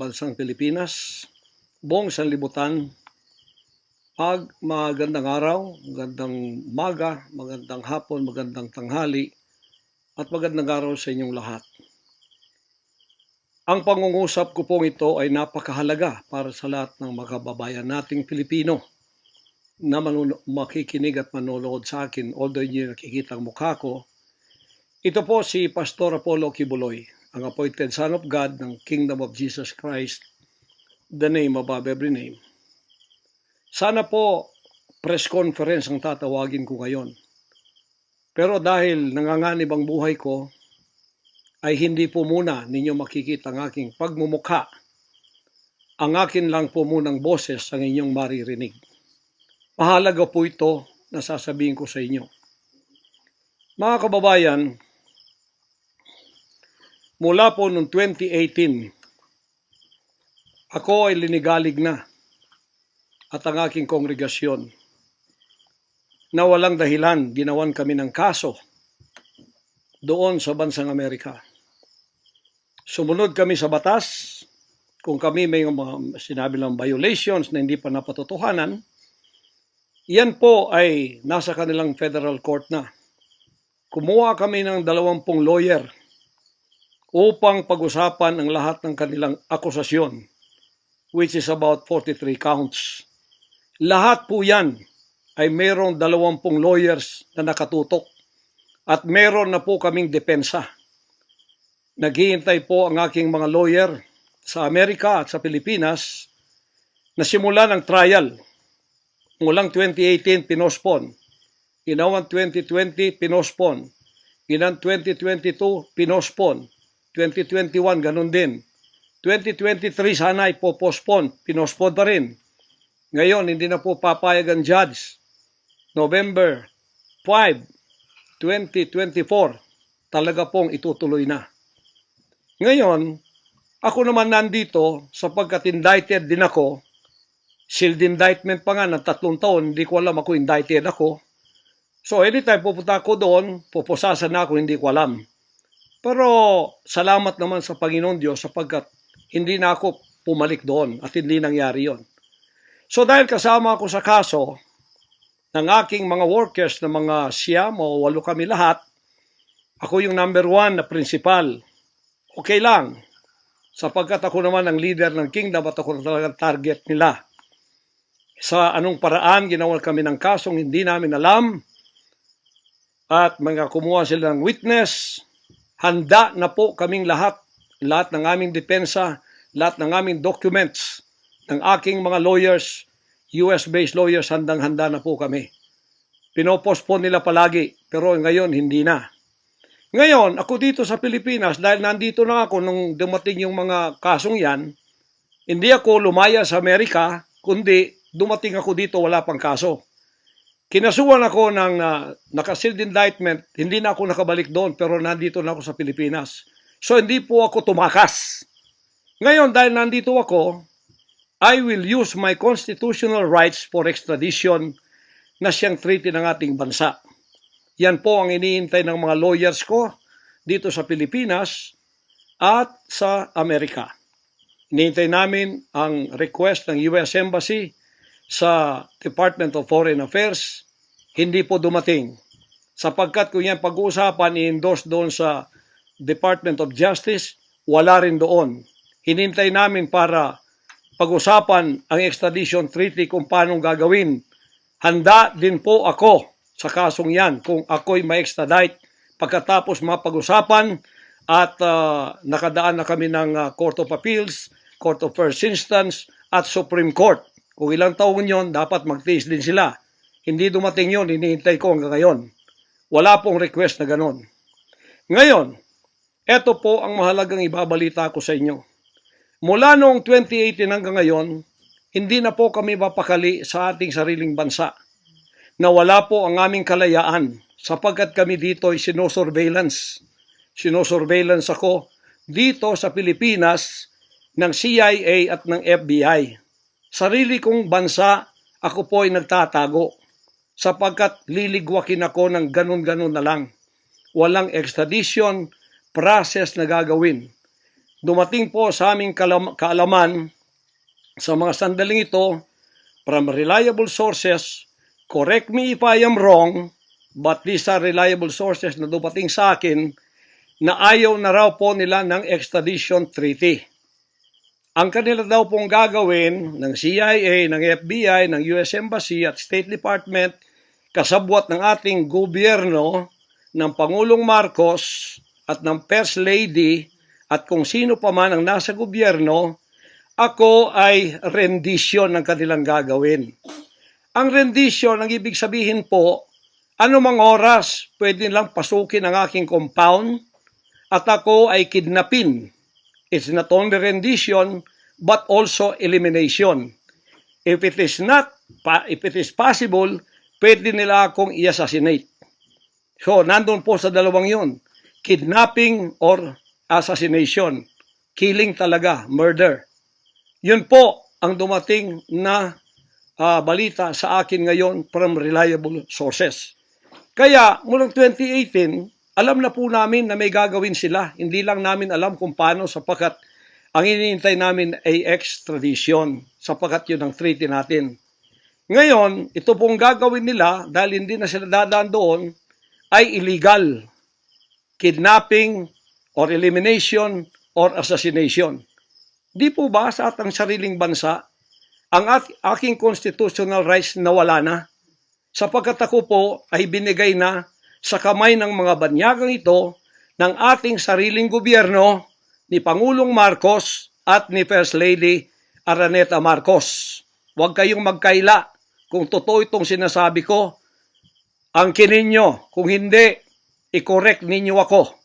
bansang Pilipinas, buong sanlibutan, magandang araw, magandang umaga, magandang hapon, magandang tanghali, at magandang araw sa inyong lahat. Ang pangungusap ko pong ito ay napakahalaga para sa lahat ng mga kababayan nating Pilipino na makikinig at manonood sa akin, although hindi nakikita ang mukha ko. Ito po si Pastor Apollo Kibuloy, ang appointed Son of God ng Kingdom of Jesus Christ, the name above every name. Sana po press conference ang tatawagin ko ngayon. Pero dahil nanganganib ang buhay ko, ay hindi po muna ninyo makikita ang aking pagmumukha. Ang akin lang po munang boses ang inyong maririnig. Mahalaga po ito na sasabihin ko sa inyo. Mga kababayan, mula po noong 2018, ako ay linigalig na at ang aking kongregasyon na walang dahilan ginawan kami ng kaso doon sa bansang Amerika. Sumunod kami sa batas. Kung kami may mga sinabi lang violations na hindi pa napatotohanan, yan po ay nasa kanilang federal court na. Kumuha kami ng 20 lawyer upang pag-usapan ang lahat ng kanilang akusasyon, which is about 43 counts. Lahat po yan ay mayroong 20 lawyers na nakatutok at meron na po kaming depensa. Naghihintay po ang aking mga lawyer sa Amerika at sa Pilipinas na simulan ang trial. Mulang 2018, pinospon. Ginawang 2020, pinospon. Ginawang 2022, pinospon. 2021, ganun din. 2023, sana ay popospon. Pinospon pa rin. Ngayon, hindi na po papayag ang judge. November 5, 2024, talaga pong itutuloy na. Ngayon, ako naman nandito sapagkat indicted din ako. Sealed indictment pa nga ng 3 taon, hindi ko alam ako indicted ako. So anytime pupunta ako doon, pupusasan na ako, hindi ko alam. Pero salamat naman sa Panginoon Diyos sapagkat hindi na ako pumalik doon at hindi nangyari yon. So dahil kasama ako sa kaso ng aking mga workers na mga 9 o 8 kami lahat, ako yung number 1 na principal. Okay lang, sapagkat ako naman ang leader ng kingdom at ako na talagang target nila. Sa anong paraan ginawa kami ng kasong hindi namin alam at mga kumuha sila ng witness. Handa na po kaming lahat ng aming depensa, lahat ng aming documents ng aking mga lawyers, US-based lawyers, handang-handa na po kami. Pinopospon nila palagi, pero ngayon hindi na. Ngayon, ako dito sa Pilipinas, dahil nandito na ako nung dumating yung mga kasong yan, hindi ako lumaya sa Amerika, kundi dumating ako dito, wala pang kaso. Kinasuhan ako ng naka-sealed indictment, hindi na ako nakabalik doon, pero nandito na ako sa Pilipinas. So hindi po ako tumakas. Ngayon, dahil nandito ako, I will use my constitutional rights for extradition na siyang treaty ng ating bansa. Yan po ang iniintay ng mga lawyers ko dito sa Pilipinas at sa Amerika. Iniintay namin ang request ng US Embassy sa Department of Foreign Affairs. Hindi po dumating. Sapagkat kung yan pag-uusapan, i-endorse doon sa Department of Justice, wala rin doon. Hinintay namin para pag-usapan ang extradition treaty kung paano gagawin. Handa din po ako sa kasong yan kung ako'y ma-extradite pagkatapos mapag-usapan at nakadaan na kami ng Court of Appeals, Court of First Instance at Supreme Court. Kung ilang taon yon, dapat magtiis din sila. Hindi dumating yon, hinihintay ko hanggang ngayon. Wala pong request na ganon. Ngayon, eto po ang mahalagang ibabalita ko sa inyo. Mula noong 2018 hanggang ngayon, hindi na po kami mapakali sa ating sariling bansa. Nawala po ang aming kalayaan sapagkat kami dito ay sinosurveillance. Sinosurveillance ako dito sa Pilipinas ng CIA at ng FBI. Sarili kong bansa, ako po ay nagtatago sapagkat liligwakin ako ng ganun-ganun na lang. Walang extradition process na gagawin. dumating po sa aming kaalaman sa mga sandaling ito from reliable sources. Correct me if I am wrong, but these are reliable sources na dumating sa akin na ayaw na raw po nila ng extradition treaty. Ang kanila daw pong gagawin ng CIA, ng FBI, ng US Embassy at State Department, kasabwat ng ating gobyerno, ng Pangulong Marcos at ng First Lady at kung sino pa man ang nasa gobyerno, ako ay rendition ng kanilang gagawin. Ang rendition, ang ibig sabihin po, anumang oras pwede lang pasukin ang aking compound at ako ay kidnapin. It's not only rendition but also elimination. If it is possible, pwede nila akong i-assassinate. So, nandun po sa dalawang yun. Kidnapping or assassination. Killing talaga, murder. Yun po ang dumating na balita sa akin ngayon from reliable sources. Kaya, mulang 2018, alam na po namin na may gagawin sila. Hindi lang namin alam kung paano sapagkat ang hinihintay namin ay extradition sapagkat yun ang treaty natin. Ngayon, ito pong gagawin nila dahil hindi na sila dadaan doon ay illegal. Kidnapping or elimination or assassination. Di po ba sa atang sariling bansa ang aking constitutional rights nawala na? Sapagkat ako po ay binigay na sa kamay ng mga banyagang ito ng ating sariling gobyerno ni Pangulong Marcos at ni First Lady Araneta Marcos. Huwag kayong magkaila kung totoo itong sinasabi ko. Angkinin nyo, kung hindi, i-correct ninyo ako.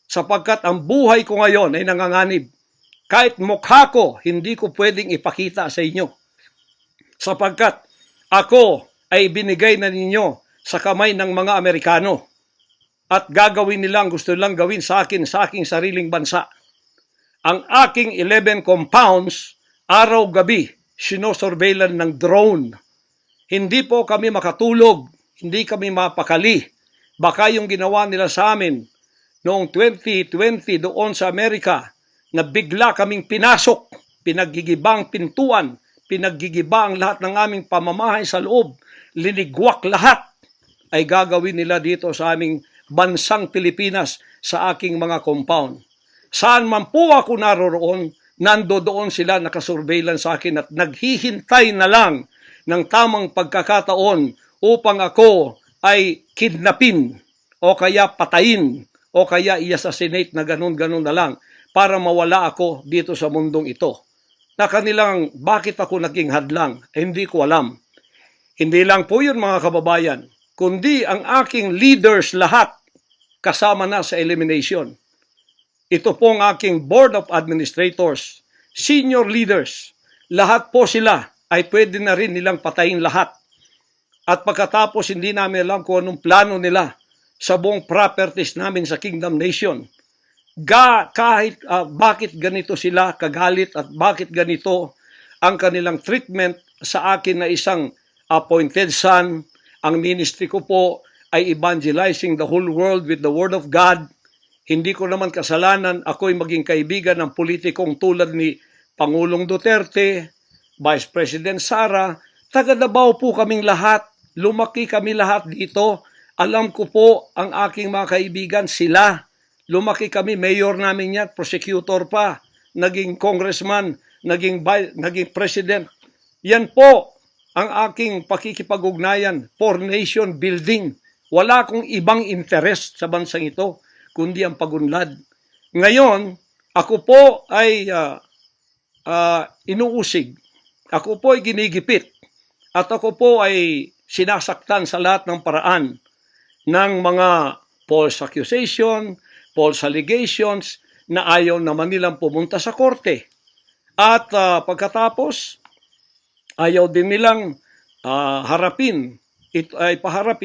Sapagkat ang buhay ko ngayon ay nanganganib. Kahit mukha ko, hindi ko pwedeng ipakita sa inyo. Sapagkat ako ay binigay na ninyo sa kamay ng mga Amerikano at gagawin nilang gusto nilang gawin sa akin sa aking sariling bansa. Ang aking 11 compounds, araw-gabi, sinosurveillan ng drone. Hindi po kami makatulog, hindi kami mapakali. Baka yung ginawa nila sa amin noong 2020 doon sa Amerika na bigla kaming pinasok, pinaggigibang pintuan, pinaggigibang lahat ng aming pamamahay sa loob, linigwak lahat, ay gagawin nila dito sa aming bansang Pilipinas sa aking mga compound. Saan man po ako naroroon, nandoon sila nakasurveillance sa akin at naghihintay na lang ng tamang pagkakataon upang ako ay kidnapin o kaya patayin o kaya i-assassinate na ganun-ganun na lang para mawala ako dito sa mundong ito. Na kanilang bakit ako naging hadlang, hindi ko alam. Hindi lang po yun mga kababayan, kundi ang aking leaders lahat kasama na sa elimination. Ito pong aking Board of Administrators, senior leaders, lahat po sila ay pwede na rin nilang patayin lahat. At pagkatapos hindi namin alam kung anong plano nila sa buong properties namin sa Kingdom Nation. Kahit bakit ganito sila kagalit at bakit ganito ang kanilang treatment sa akin na isang appointed son. Ang ministry ko po ay evangelizing the whole world with the Word of God. Hindi ko naman kasalanan ako'y maging kaibigan ng politikong tulad ni Pangulong Duterte, Vice President Sara. Taga Davao po kaming lahat. Lumaki kami lahat dito. Alam ko po ang aking mga kaibigan sila. Lumaki kami, mayor namin yan, prosecutor pa, naging congressman, naging president. Yan po ang aking pakikipag-ugnayan for nation building. Wala akong ibang interest sa bansang ito, kundi ang pagunlad. Ngayon, ako po ay inuusig. Ako po ay ginigipit. At ako po ay sinasaktan sa lahat ng paraan ng mga false accusation, false allegations na ayaw naman nilang pumunta sa korte. At pagkatapos, ayaw din nilang paharap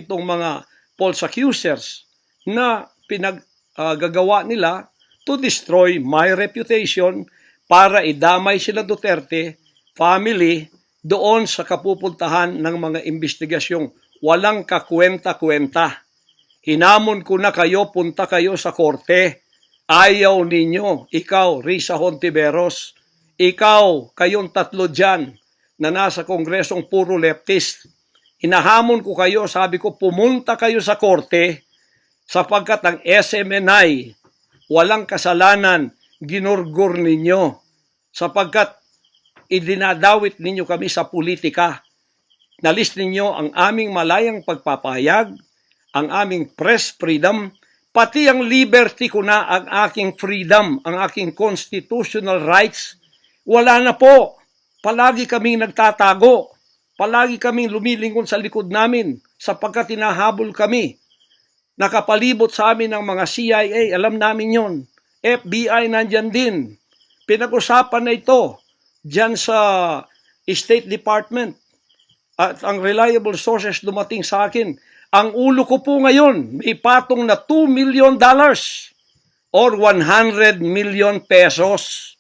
itong mga false accusers na pinaggagawa nila to destroy my reputation para idamay sila Duterte family doon sa kapupuntahan ng mga investigasyong walang kakwenta-kwenta. Hinamon ko na kayo, punta kayo sa korte. Ayaw ninyo, ikaw, Risa Hontiveros, ikaw, kayong tatlo dyan na nasa kongresong puro leftist. Hinahamon ko kayo, sabi ko, pumunta kayo sa korte sapagkat ang SMNI, walang kasalanan, ginurgur ninyo sapagkat idinadawit ninyo kami sa politika. Nalis ninyo ang aming malayang pagpapahayag, ang aming press freedom, pati ang liberty ko na, ang aking freedom, ang aking constitutional rights. Wala na po. Palagi kaming nagtatago. Palagi kaming lumilingon sa likod namin sapagkat hinahabol kami. Nakapalibot sa amin ng mga CIA, alam namin yon. FBI nandyan din. Pinag-usapan na ito dyan sa State Department. At ang reliable sources dumating sa akin. Ang ulo ko po ngayon, may patong na $2 million or 100 million pesos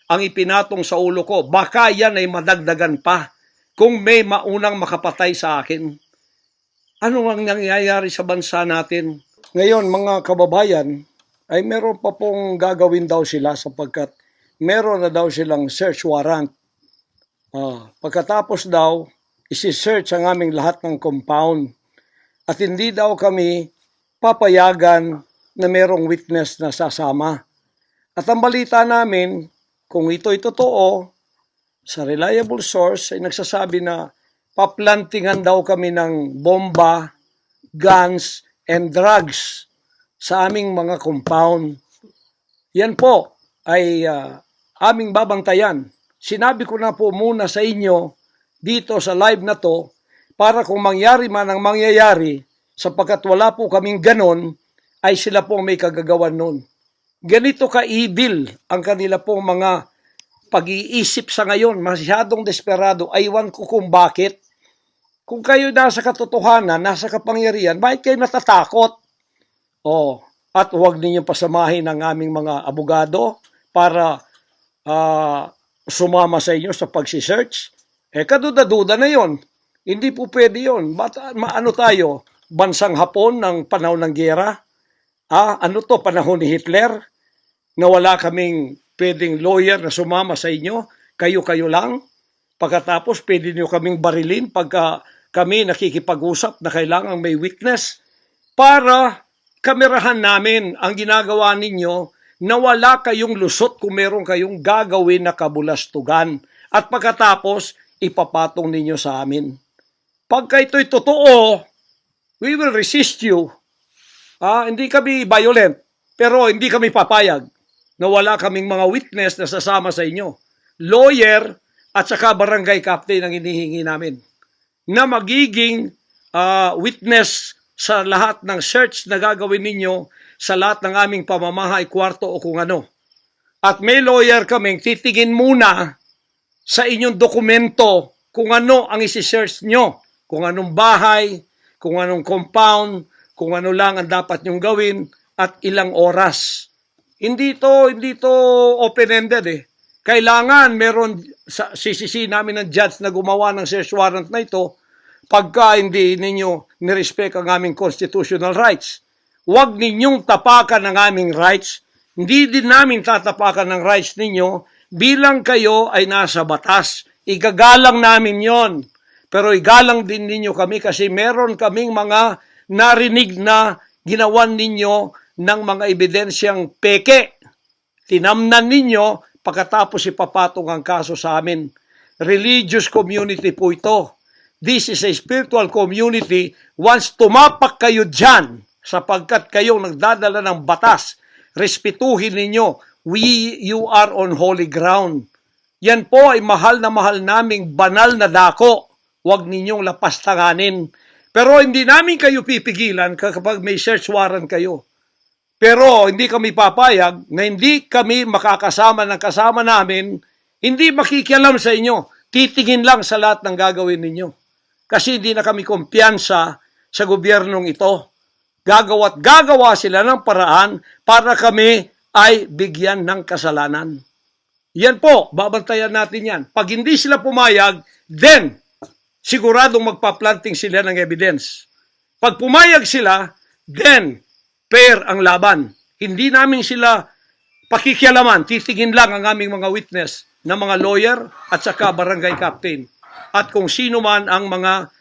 ang ipinatong sa ulo ko. Baka yan ay madagdagan pa kung may maunang makapatay sa akin. Ano ang nangyayari sa bansa natin? Ngayon, mga kababayan, ay meron pa pong gagawin daw sila sapagkat meron na daw silang search warrant. Pagkatapos daw, isi-search ang aming lahat ng compound. At hindi daw kami papayagan na merong witness na sasama. At ang balita namin, kung ito'y totoo, sa reliable source ay nagsasabi na paplantingan daw kami ng bomba, guns, and drugs sa aming mga compound. Yan po ay aming babantayan. Sinabi ko na po muna sa inyo dito sa live na to, para kung mangyari man ang mangyayari, sapagkat wala po kaming ganon, ay sila po may kagagawan nun. Ganito ka-evil ang kanila pong mga pag-iisip sa ngayon, masyadong desperado, aywan ko kung bakit. Kung kayo nasa katotohanan, nasa kapangyarihan, bakit kayo natatakot? At huwag ninyong pasamahin ang aming mga abogado para sumama sa inyo sa pagsisearch. Kaduda-duda na yon. Hindi po pwede yun. Ano tayo? Bansang Hapon ng panahon ng giyera? Ano to? Panahon ni Hitler? Na wala kaming pwedeng lawyer na sumama sa inyo? Kayo-kayo lang? Pagkatapos, pwede nyo kaming barilin pagka kami nakikipag-usap na kailangang may witness para kamerahan namin ang ginagawa ninyo na wala kayong lusot kung meron kayong gagawin na kabulastugan. At pagkatapos, ipapatong ninyo sa amin. Pagka ito'y totoo, we will resist you. Hindi kami violent, pero hindi kami papayag na wala kaming mga witness na sasama sa inyo. Lawyer at saka barangay captain ang hinihingi namin na magiging witness sa lahat ng search na gagawin ninyo sa lahat ng aming pamamahay, kwarto o kung ano. At may lawyer kaming titingin muna sa inyong dokumento kung ano ang isi-search nyo. Kung anong bahay, kung anong compound, kung ano lang ang dapat nyong gawin, at ilang oras. Hindi to open-ended eh. Kailangan meron, sisisi namin ng judge na gumawa ng search warrant na ito pagka hindi ninyo nirespect ang aming constitutional rights. Huwag ninyong tapakan ang aming rights. Hindi din namin tatapakan ng rights ninyo bilang kayo ay nasa batas. Igagalang namin yon. Pero igalang din ninyo kami kasi meron kaming mga narinig na ginawan ninyo ng mga ebidensyang peke. Tinamnan ninyo pagkatapos ipapatong ang kaso sa amin. Religious community po ito. This is a spiritual community. Once tumapak kayo dyan, sapagkat kayong nagdadala ng batas, respetuhin ninyo, you are on holy ground. Yan po ay mahal na mahal naming banal na dako. Huwag ninyong lapastanganin. Pero hindi namin kayo pipigilan kapag may search warrant kayo. Pero hindi kami papayag na hindi kami makakasama ng kasama namin, hindi makikialam sa inyo. Titingin lang sa lahat ng gagawin ninyo. Kasi hindi na kami kumpiyansa sa gobyernong ito. Gagawa sila ng paraan para kami ay bigyan ng kasalanan. Yan po, babantayan natin yan. Pag hindi sila pumayag, then siguradong magpa-planting sila ng evidence. Pag pumayag sila, then fair ang laban. Hindi namin sila pakikialaman, titingin lang ang aming mga witness na mga lawyer at saka barangay captain. At kung sino man ang mga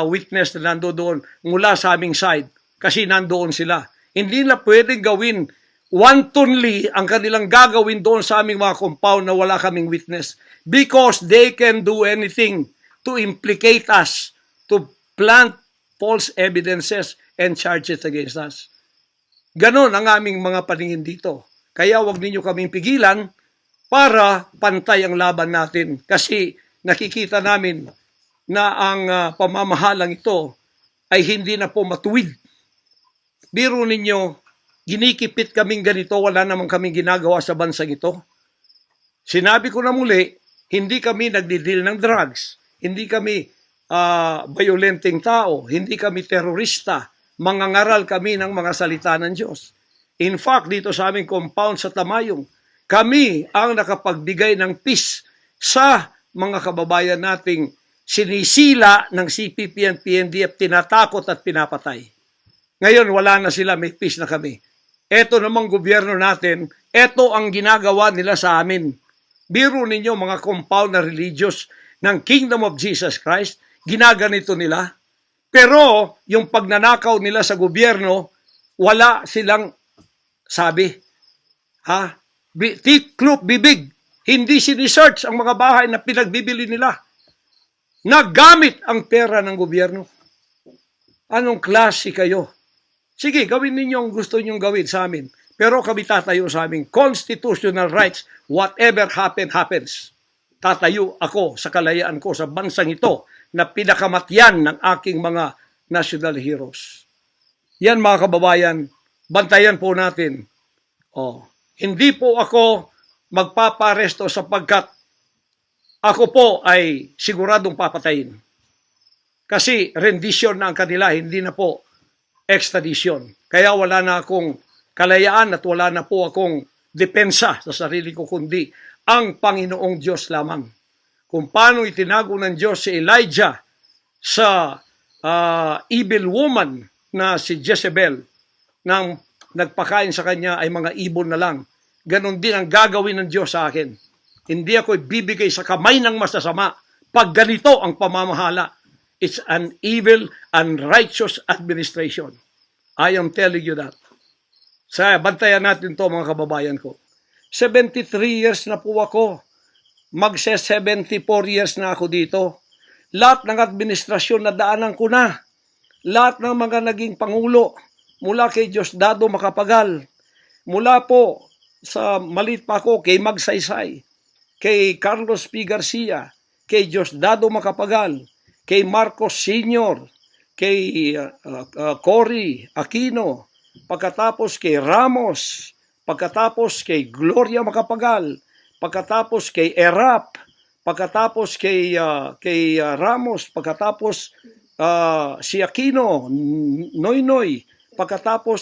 witness na nandoon mula sa aming side, kasi nandoon sila. Hindi na pwedeng gawin wantonly ang kanilang gagawin doon sa aming mga compound na wala kaming witness, because they can do anything to implicate us, to plant false evidences and charges against us. Ganon ang aming mga paningin dito. Kaya wag ninyo kaming pigilan para pantay ang laban natin, kasi nakikita namin na ang pamamahalang ito ay hindi na po matuwid. Biro ninyo, ginikipit kaming ganito, wala namang kaming ginagawa sa bansang ito. Sinabi ko na muli, hindi kami nagdi-deal ng drugs, hindi kami violenting tao, hindi kami terorista, mangangaral kami ng mga salita ng Diyos. In fact, dito sa aming compound sa Tamayong, kami ang nakapagbigay ng peace sa mga kababayan nating sinisila ng CPP and PNDF, tinatakot at pinapatay. Ngayon, wala na sila, may peace na kami. Eto namang gobyerno natin, eto ang ginagawa nila sa amin. Biro ninyo mga compound na religious ng Kingdom of Jesus Christ, ginaganito nila. Pero yung pagnanakaw nila sa gobyerno, wala silang sabi. Tiklop bibig. Hindi sinisearch ang mga bahay na pinagbibili nila. Nagamit ang pera ng gobyerno. Anong klase kayo? Sige, gawin ninyo ang gusto nyong gawin sa amin. Pero kami tatayo sa aming constitutional rights. Whatever happens. Tatayo ako sa kalayaan ko sa bansang ito na pinakamatyan ng aking mga national heroes. Yan mga kababayan, bantayan po natin. Hindi po ako magpaparesto sapagkat ako po ay siguradong papatayin. Kasi rendition na ang kanila, hindi na po extradition. Kaya wala na akong kalayaan at wala na po akong depensa sa sarili ko, kundi ang Panginoong Diyos lamang. Kung paano itinago ng Diyos si Elijah sa evil woman na si Jezebel, nang nagpakain sa kanya ay mga ibon na lang. Ganon din ang gagawin ng Diyos sa akin. Hindi ako ibibigay sa kamay ng masasama pag ganito ang pamamahala. It's an evil, unrighteous administration. I am telling you that. Bantayan natin to mga kababayan ko. 73 years na po ako. Magse-74 years na ako dito. Lahat ng administrasyon na daanan ko na. Lahat ng mga naging pangulo. Mula kay Diosdado Macapagal. Mula po sa maliit pa ako kay Magsaysay. Kay Carlos P. Garcia, kay Diosdado Macapagal, kay Marcos Sr., kay Cory Aquino, pagkatapos kay Ramos, pagkatapos kay Gloria Macapagal, pagkatapos kay Erap, pagkatapos kay Ramos, pagkatapos si Aquino, Noynoy, pagkatapos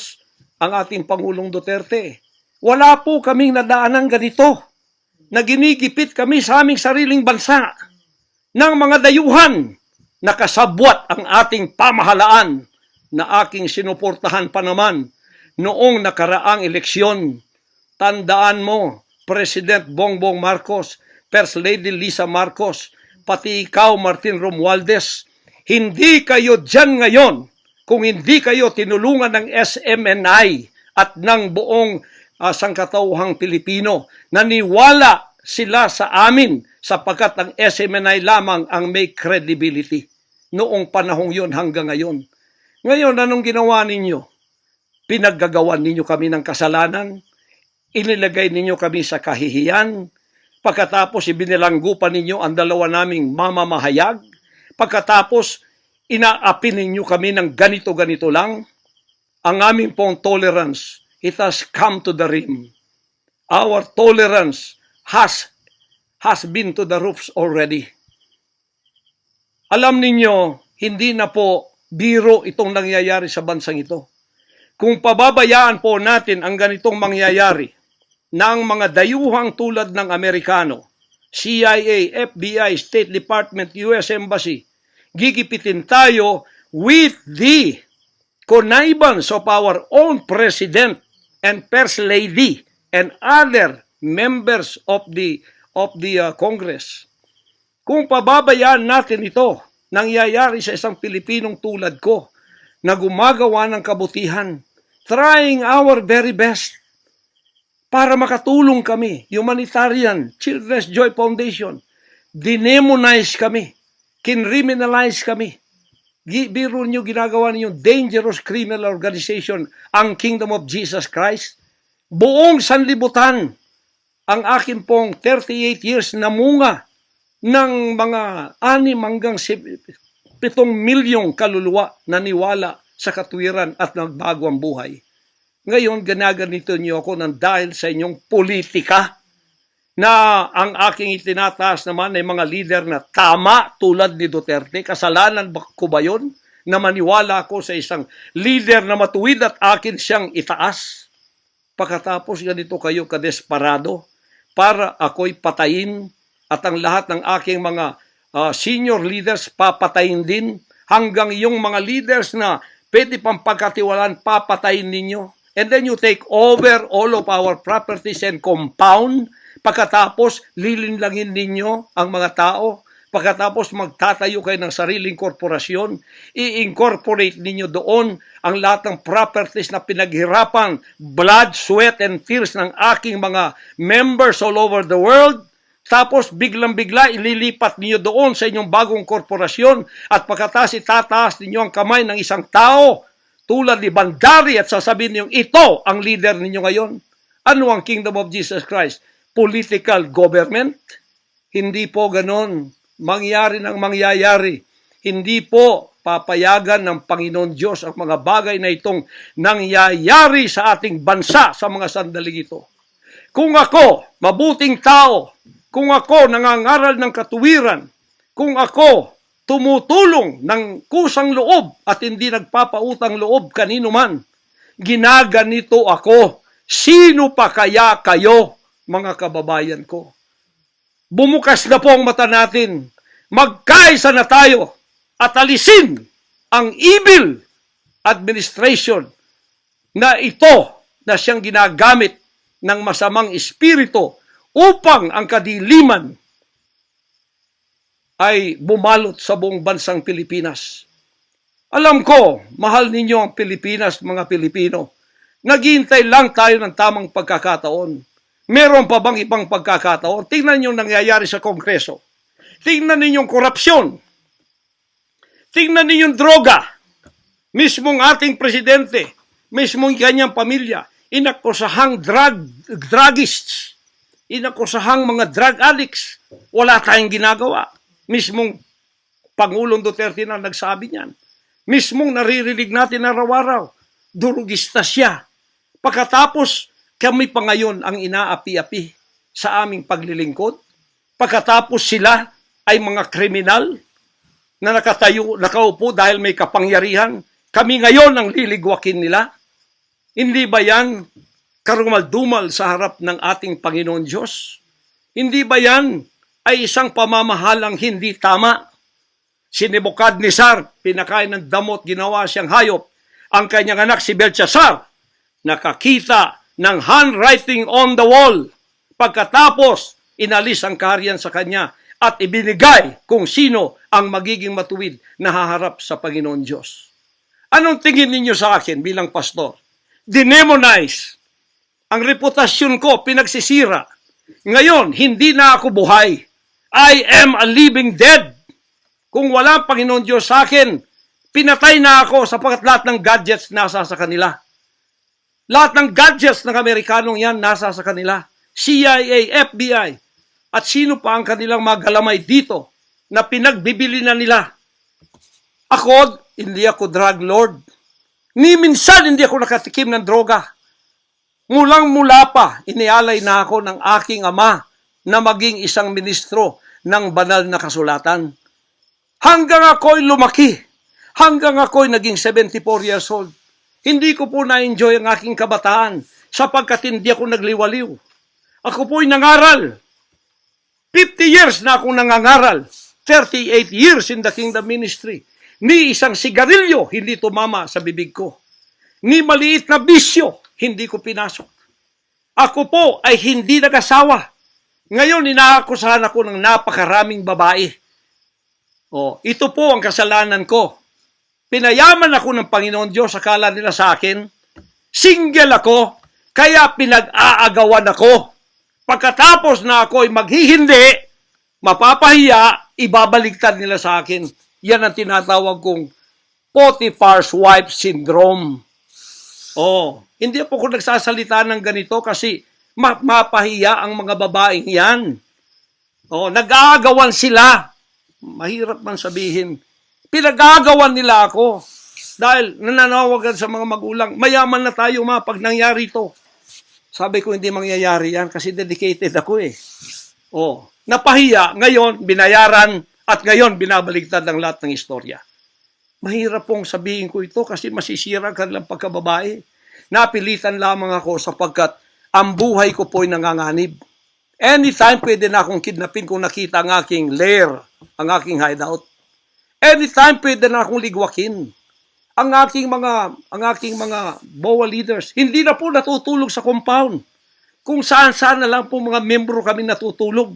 ang ating Pangulong Duterte. Wala po kaming nadaanan ganito. Na ginigipit kami sa aming sariling bansa ng mga dayuhan na kasabwat ang ating pamahalaan na aking sinuportahan pa naman noong nakaraang eleksyon. Tandaan mo, President Bongbong Marcos, First Lady Lisa Marcos, pati ikaw Martin Romualdez, hindi kayo dyan ngayon kung hindi kayo tinulungan ng SMNI at ng buong sangkatauhang Pilipino. Naniwala sila sa amin sapagkat ang SMNI lamang ang may credibility noong panahong yun hanggang ngayon. Ngayon, anong ginawa ninyo? Pinaggagawan ninyo kami ng kasalanan, inilagay ninyo kami sa kahihiyan, pagkatapos ibinilanggo pa ninyo ang dalawa naming mamamahayag, pagkatapos inaapi ninyo kami ng ganito-ganito lang. Ang aming pong tolerance, it has come to the rim. Our tolerance has been to the roofs already. Alam ninyo, hindi na po biro itong nangyayari sa bansang ito. Kung pababayaan po natin ang ganitong mangyayari ng mga dayuhang tulad ng Amerikano, CIA, FBI, State Department, US Embassy, gigipitin tayo with the connivance of our own President and First Lady and other members of the Congress. Kung pababayaan natin ito, nangyayari sa isang Pilipinong tulad ko na gumagawa ng kabutihan, trying our very best para makatulong kami, humanitarian, Children's Joy Foundation, dinemonize kami, kinriminalize kami. Biro nyo, ginagawa ninyo dangerous criminal organization, ang Kingdom of Jesus Christ. Buong sanlibutan, ang akin pong 38 years na munga ng mga 6 hanggang 7 milyong kaluluwa na niwala sa katwiran at nagbago ang buhay. Ngayon, ganaganito niyo ako ng dahil sa inyong politika na ang aking itinataas naman ay mga leader na tama tulad ni Duterte. Kasalanan ko ba yun na maniwala ako sa isang leader na matuwid at akin siyang itaas? Pagkatapos ganito kayo kadesperado para ako'y patayin at ang lahat ng aking mga senior leaders papatayin din hanggang yung mga leaders na pwede pang pagkatiwalaan papatayin ninyo. And then you take over all of our properties and compound. Pagkatapos, lilinlangin ninyo ang mga tao. Pagkatapos, magtatayo kayo ng sariling korporasyon. I-incorporate ninyo doon ang lahat ng properties na pinaghirapan, blood, sweat, and tears ng aking mga members all over the world. Tapos, biglang-bigla, ililipat ninyo doon sa inyong bagong korporasyon. At pagkatapos, itataas ninyo ang kamay ng isang tao tulad ni Bandari at sasabihin niyo, ito ang leader ninyo ngayon. Ano ang Kingdom of Jesus Christ? Political government? Hindi po ganon. Mangyari ng mangyayari. Hindi po papayagan ng Panginoon Diyos ang mga bagay na itong nangyayari sa ating bansa sa mga sandaling ito. Kung ako, mabuting tao, kung ako nangangaral ng katuwiran, kung ako tumutulong ng kusang loob at hindi nagpapautang loob kanino man, ginaganito ako. Sino pa kaya kayo, mga kababayan ko? Bumukas na po ang mata natin. Magkaisa na tayo at alisin ang evil administration na ito na siyang ginagamit ng masamang espiritu upang ang kadiliman ay bumalot sa buong bansang Pilipinas. Alam ko, mahal ninyo ang Pilipinas, mga Pilipino. Naghihintay lang tayo ng tamang pagkakataon. Meron pa bang ibang pagkakataon? Tingnan niyo nangyayari sa Kongreso. Tingnan niyo yung korupsyon. Tingnan niyo yung droga. Mismong ating presidente, mismong kanyang pamilya, inakusahang druggists, inakusahang mga drug addicts. Wala tayong ginagawa. Mismong Pangulong Duterte na nagsabi niyan. Mismong naririnig natin araw-araw, durugista siya. Pagkatapos, kami pa ngayon ang inaapi-api sa aming paglilingkod. Pagkatapos sila ay mga kriminal na nakaupo dahil may kapangyarihan. Kami ngayon ang liligwakin nila. Hindi ba yan karumal-dumal sa harap ng ating Panginoon Diyos? Hindi ba yan ay isang pamamahalang hindi tama? Si Nebukadnezar, pinakain ng damot, ginawa siyang hayop. Ang kanyang anak si Belshazzar, nakakita ng handwriting on the wall. Pagkatapos, inalis ang kaharian sa kanya at ibinigay kung sino ang magiging matuwid na haharap sa Panginoon Diyos. Anong tingin ninyo sa akin bilang pastor? Dinemonize. Ang reputasyon ko pinagsisira. Ngayon, hindi na ako buhay. I am a living dead. Kung wala Panginoon Diyos sa akin, pinatay na ako sapagkat lahat ng gadgets nasa sa kanila. Lahat ng gadgets ng Amerikanong yan nasa sa kanila. CIA, FBI, at sino pa ang kanilang mga galamay dito na pinagbibili na nila. Ako, hindi ako drug lord. Ni minsan hindi ako nakatikim ng droga. Mulang-mula pa, inialay na ako ng aking ama na maging isang ministro ng banal na kasulatan. Hanggang ako'y lumaki, hanggang ako'y naging 74 years old, hindi ko po na-enjoy ang aking kabataan sapagkat hindi ako nagliwaliw. Ako po'y nangaral. 50 years na akong nangangaral. 38 years in the kingdom ministry. Ni isang sigarilyo hindi tumama sa bibig ko. Ni maliit na bisyo hindi ko pinasok. Ako po ay hindi nag-asawa. Ngayon, inaakusahan ako ng napakaraming babae. Ito po ang kasalanan ko. Pinayaman ako ng Panginoon Diyos, akala nila sa akin. Single ako, kaya pinag-aagawan ako. Pagkatapos na ako ay maghihindi, mapapahiya, ibabaliktad nila sa akin. Yan ang tinatawag kong Potiphar's wife syndrome. Hindi po ako nagsasalita ng ganito kasi mapahiya ang mga babaeng yan. Nag-aagawan sila. Mahirap man sabihin. Pinag-aagawan nila ako. Dahil nananawagan sa mga magulang, mayaman na tayo pag nangyari ito. Sabi ko, hindi mangyayari yan kasi dedicated ako eh. Napahiya, ngayon binayaran at ngayon binabaligtad ang lahat ng istorya. Mahirap pong sabihin ko ito kasi masisira ka lang pagkababae. Napilitan lamang ako sapagkat ang buhay ko po'y nanganganib. Anytime pwede na akong kidnapin kung nakita ang aking lair, ang aking hideout. Anytime pwede na akong ligwakin. Ang aking mga BOA leaders, hindi na po natutulog sa compound. Kung saan-saan na lang po mga membro kami natutulog.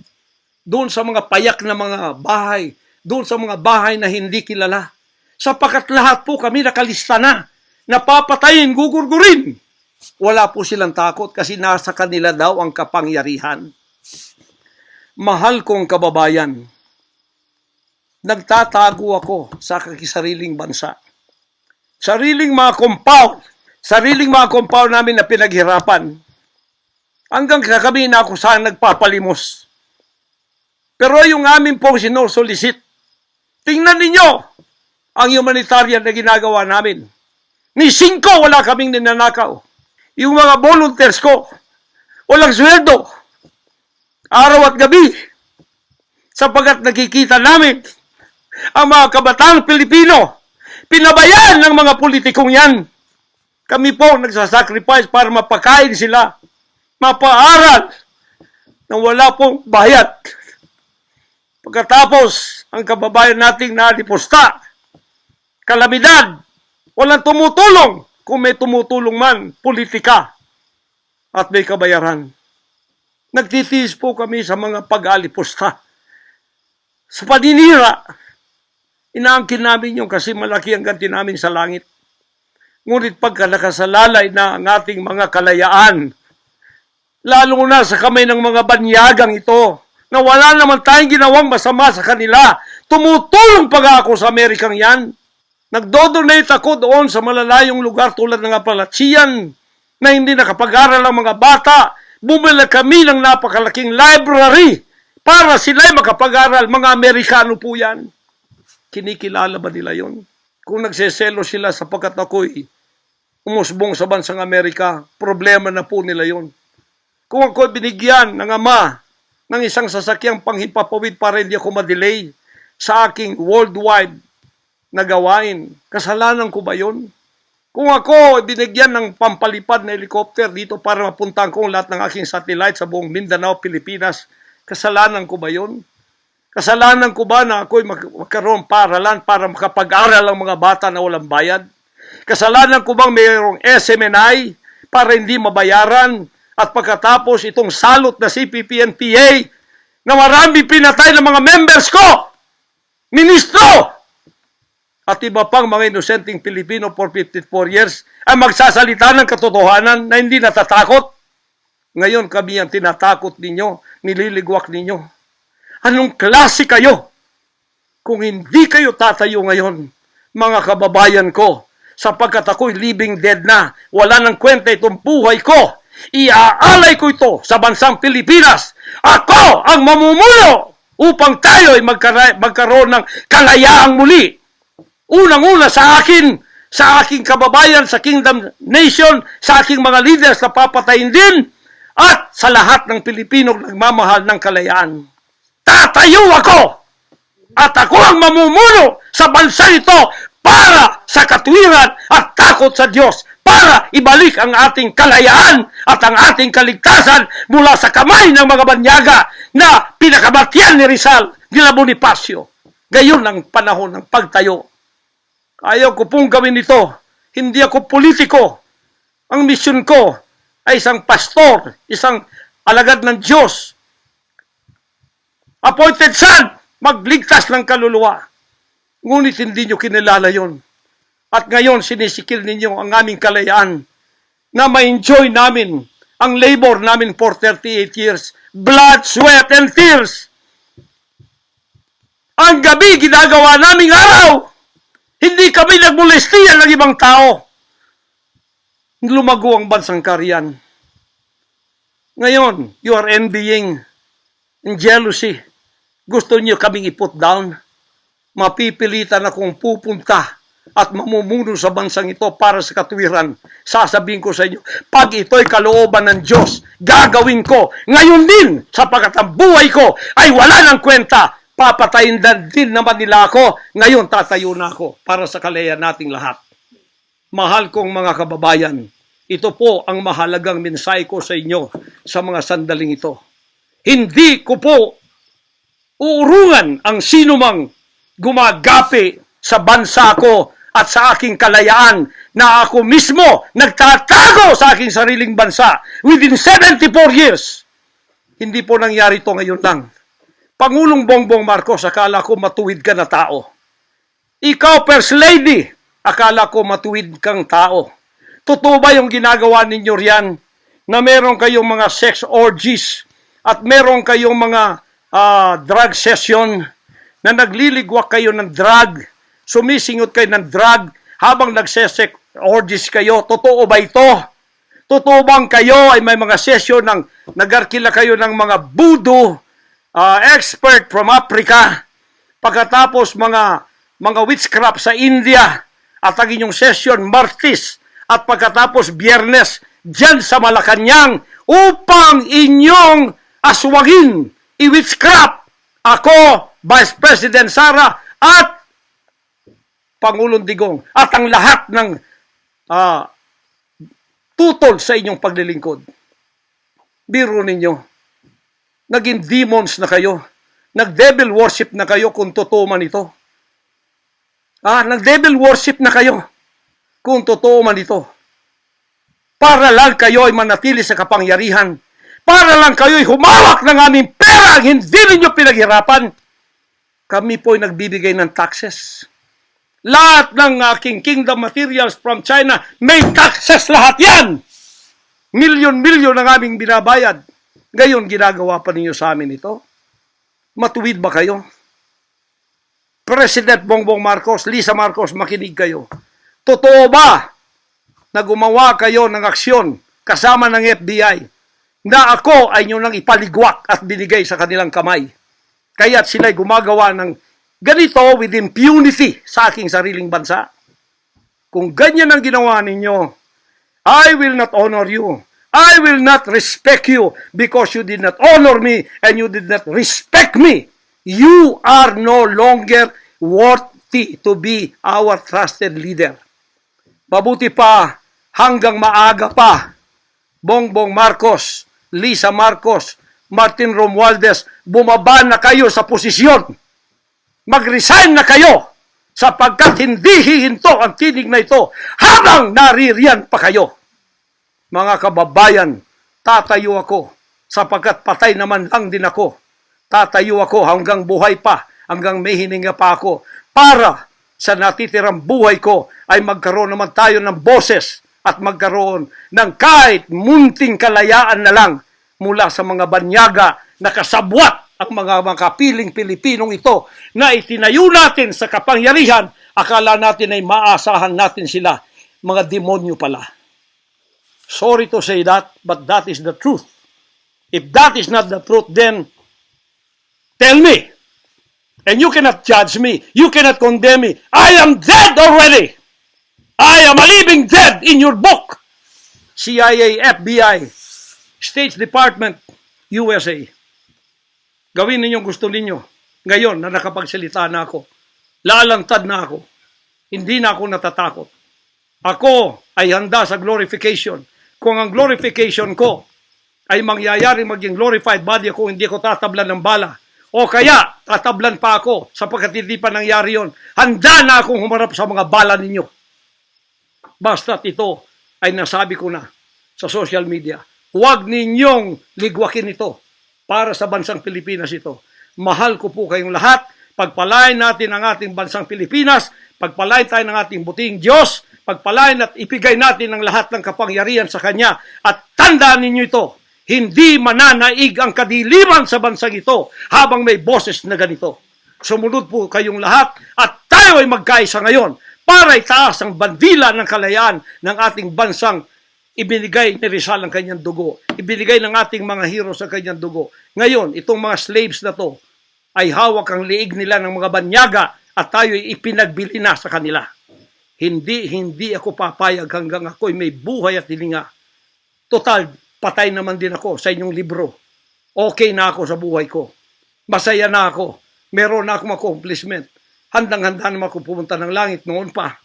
Doon sa mga payak na mga bahay, doon sa mga bahay na hindi kilala. Sapagkat lahat po kami nakalista na, napapatayin, gugurgurin. Wala po silang takot kasi nasa kanila daw ang kapangyarihan. Mahal kong kababayan, nagtatago ako sa kakisariling bansa. Sariling mga compound namin na pinaghirapan. Hanggang kami na ako saan nagpapalimos. Pero yung amin pong sinusulisit, tingnan ninyo ang humanitarian na ginagawa namin. Ni 5 wala kaming ninanakaw. Yung mga volunteers ko, walang sweldo. Araw at gabi. Sapagat nakikita namin ang mga kabataang Pilipino, pinabayaan ng mga politikong yan. Kami po nagsasacrifice para mapakain sila, mapaaral nang wala pong bayad. Pagkatapos, ang kababayan nating nalipusta, kalamidad, walang tumutulong. Kung may tumutulong man, politika at may kabayaran. Nagtitiis po kami sa mga pag-alipusta. Sa paninira, inaangkin namin yung kasi malaki ang ganti namin sa langit. Ngunit pagka nakasalalay na ang ating mga kalayaan, lalo na sa kamay ng mga banyagang ito, na wala naman tayong ginawang masama sa kanila, tumutulong pa ako sa Amerikang yan. Nagdodonate ako doon sa malalayong lugar tulad ng Apalachian na hindi nakapag-aral ang mga bata. Bumili kami ng napakalaking library para sila'y makapag-aral. Mga Amerikano po yan. Kinikilala ba nila yon? Kung nagseselo sila sapagkat ako'y umusbong sa bansang Amerika, problema na po nila yon. Kung ako'y binigyan ng ama ng isang sasakyang panghimpapawid para hindi ako ma-delay sa aking worldwide na gawain, kasalanan ko ba yon? Kung ako binigyan ng pampalipad na helicopter dito para mapuntahan ko lahat ng aking satellite sa buong Mindanao, Pilipinas, kasalanan ko ba yon? Kasalanan ko ba na ako'y magkaroon paralan para makapag-aral ang mga bata na walang bayad? Kasalanan ko bang mayroong SMNI para hindi mabayaran at pagkatapos itong salot na CPP-NPA na marami pinatay ng mga members ko, ministro, at iba pang mga inosenteng Pilipino for 54 years ay magsasalita ng katotohanan na hindi natatakot. Ngayon kami ang tinatakot ninyo, nililigwak ninyo. Anong klase kayo? Kung hindi kayo tatayo ngayon, mga kababayan ko, sapagkat ako'y living dead na, wala nang kwenta itong buhay ko, iaalay ko ito sa bansang Pilipinas. Ako ang mamumuno upang tayo ay magkaroon ng kalayaang muli. Unang-una sa akin, sa aking kababayan, sa Kingdom Nation, sa aking mga leaders na papatayin din, at sa lahat ng Pilipino nagmamahal ng kalayaan. Tatayo ako! At ako ang mamumuno sa bansa ito para sa katwiran at takot sa Diyos, para ibalik ang ating kalayaan at ang ating kaligtasan mula sa kamay ng mga banyaga na pinakamatyan ni Rizal, nila Bonifacio. Gayon ang panahon ng pagtayo. Ayaw ko pong gawin ito. Hindi ako politiko. Ang misyon ko ay isang pastor, isang alagad ng Diyos. Appointed son, magligtas ng kaluluwa. Ngunit hindi nyo kinilala yon. At ngayon, sinisikil ninyo ang aming kalayaan na ma-enjoy namin ang labor namin for 38 years. Blood, sweat, and tears. Ang gabi, ginagawa naming araw. Hindi kami nagmolestiyan ng ibang tao. Lumago ang bansang Kariyan. Ngayon, you are envying and jealousy. Gusto niyo kaming i-put down. Mapipilitan akong pupunta at mamumuno sa bansang ito para sa katuwiran. Sasabihin ko sa inyo, pag ito'y kalooban ng Diyos, gagawin ko. Ngayon din, sapagkat ang buhay ko ay wala ng kwenta. Papatayin din naman nila ako. Ngayon, tatayo na ako para sa kalayan nating lahat. Mahal kong mga kababayan, ito po ang mahalagang mensahe ko sa inyo sa mga sandaling ito. Hindi ko po uurungan ang sinumang gumagapi sa bansa ko at sa aking kalayaan na ako mismo nagtatago sa aking sariling bansa within 74 years. Hindi po nangyari ito ngayon lang. Pangulong Bongbong Marcos, akala ko matuwid ka na tao. Ikaw, First Lady, akala ko matuwid kang tao. Totoo ba yung ginagawa ninyo riyan na meron kayong mga sex orgies at meron kayong mga drug session na nagliligwak kayo ng drug, sumisingot kayo ng drug habang nagsesex orgies kayo? Totoo ba ito? Totoo bang kayo ay may mga session ng nagarkila kayo ng mga voodoo expert from Africa, pagkatapos mga witchcraft sa India, at ang inyong session Martes, at pagkatapos Biyernes dyan sa Malacanang upang inyong aswagin, i-witchcraft ako, Vice President Sara, at Pangulong Digong, at ang lahat ng tutol sa inyong paglilingkod. Biro ninyo, naging demons na kayo. Nag-devil worship na kayo kung totoo man ito. Nag-devil worship na kayo kung totoo man ito. Para lang kayo ay manatili sa kapangyarihan. Para lang kayo ay humawak ng aming pera, hindi ninyo pinaghirapan. Kami po ay nagbibigay ng taxes. Lahat ng aking kingdom materials from China, may taxes lahat yan. Milyon-milyon ang aming binabayad. Ngayon, ginagawa pa ninyo sa amin ito? Matuwid ba kayo? President Bongbong Marcos, Lisa Marcos, makinig kayo. Totoo ba na gumawa kayo ng aksyon kasama ng FBI na ako ay nyo nang ipaligwak at binigay sa kanilang kamay? Kaya't sila'y gumagawa ng ganito with impunity sa aking sariling bansa. Kung ganyan ang ginawa ninyo, I will not honor you. I will not respect you because you did not honor me and you did not respect me. You are no longer worthy to be our trusted leader. Mabuti pa, hanggang maaga pa, Bongbong Marcos, Lisa Marcos, Martin Romualdez, bumaba na kayo sa posisyon. Mag-resign na kayo sapagkat hindi hihinto ang tinig na ito habang naririyan pa kayo. Mga kababayan, tatayo ako sapagkat patay naman lang din ako. Tatayo ako hanggang buhay pa, hanggang may hininga pa ako para sa natitirang buhay ko ay magkaroon naman tayo ng boses at magkaroon ng kahit munting kalayaan na lang mula sa mga banyaga na kasabwat ang mga makapiling Pilipinong ito na itinayo natin sa kapangyarihan. Akala natin ay maasahan natin sila. Mga demonyo pala. Sorry to say that, but that is the truth. If that is not the truth, then tell me. And you cannot judge me. You cannot condemn me. I am dead already. I am a living dead in your book. CIA, FBI, State Department, USA. Gawin ninyong gusto ninyo. Ngayon na nakapagsalita na ako, lalantad na ako. Hindi na ako natatakot. Ako ay handa sa glorification. Kung ang glorification ko ay mangyayari maging glorified body ako, hindi ko tatablan ng bala. O kaya, tatablan pa ako sapagkat hindi pa nangyari yon. Handa na akong humarap sa mga bala ninyo. Basta't ito ay nasabi ko na sa social media, huwag ninyong ligwakin ito para sa bansang Pilipinas ito. Mahal ko po kayong lahat. Pagpalain natin ang ating bansang Pilipinas, pagpalain tayo ng ating buting Diyos, pagpalain at ipigay natin ang lahat ng kapangyarihan sa Kanya. At tandaan ninyo ito, hindi mananaig ang kadiliman sa bansang ito habang may boses na ganito. Sumunod po kayong lahat at tayo ay magkaisa ngayon para itaas ang bandila ng kalayaan ng ating bansang ibinigay ni Rizal ang kanyang dugo. Ibinigay ng ating mga heroes ang kanyang dugo. Ngayon, itong mga slaves na to ay hawak ang liig nila ng mga banyaga at tayo ay ipinagbili na sa kanila. Hindi ako papayag hanggang ako'y may buhay at hilinga. Total, patay naman din ako sa inyong libro. Okay na ako sa buhay ko. Masaya na ako. Meron na akong accomplishment. Handang-handa naman ako pumunta ng langit noon pa.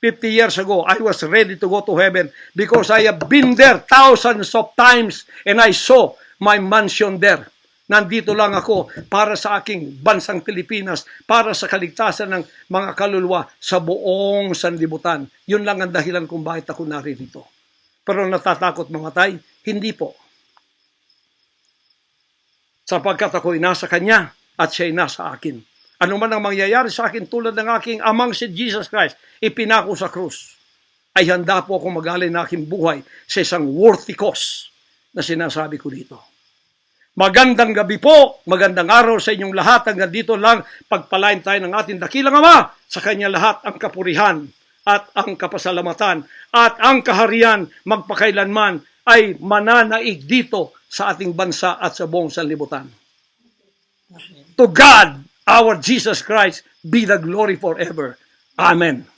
50 years ago, I was ready to go to heaven because I have been there thousands of times and I saw my mansion there. Nandito lang ako para sa aking bansang Pilipinas, para sa kaligtasan ng mga kaluluwa sa buong sanlibutan. Yun lang ang dahilan kung bakit ako naririto. Pero natatakot mamatay? Hindi po. Sapagkat ako'y nasa Kanya at siya'y nasa akin. Ano man ang mangyayari sa akin tulad ng aking amang si Jesus Christ, ipinako sa krus, ay handa po akong mag-alay na aking buhay sa isang worthy cause na sinasabi ko dito. Magandang gabi po, magandang araw sa inyong lahat. Hanggang dito lang, pagpalain tayo ng ating dakilang Ama. Sa Kanya lahat ang kapurihan at ang kapasalamatan at ang kaharian magpakailanman ay mananaig dito sa ating bansa at sa buong sanlibutan. To God, our Jesus Christ, be the glory forever. Amen.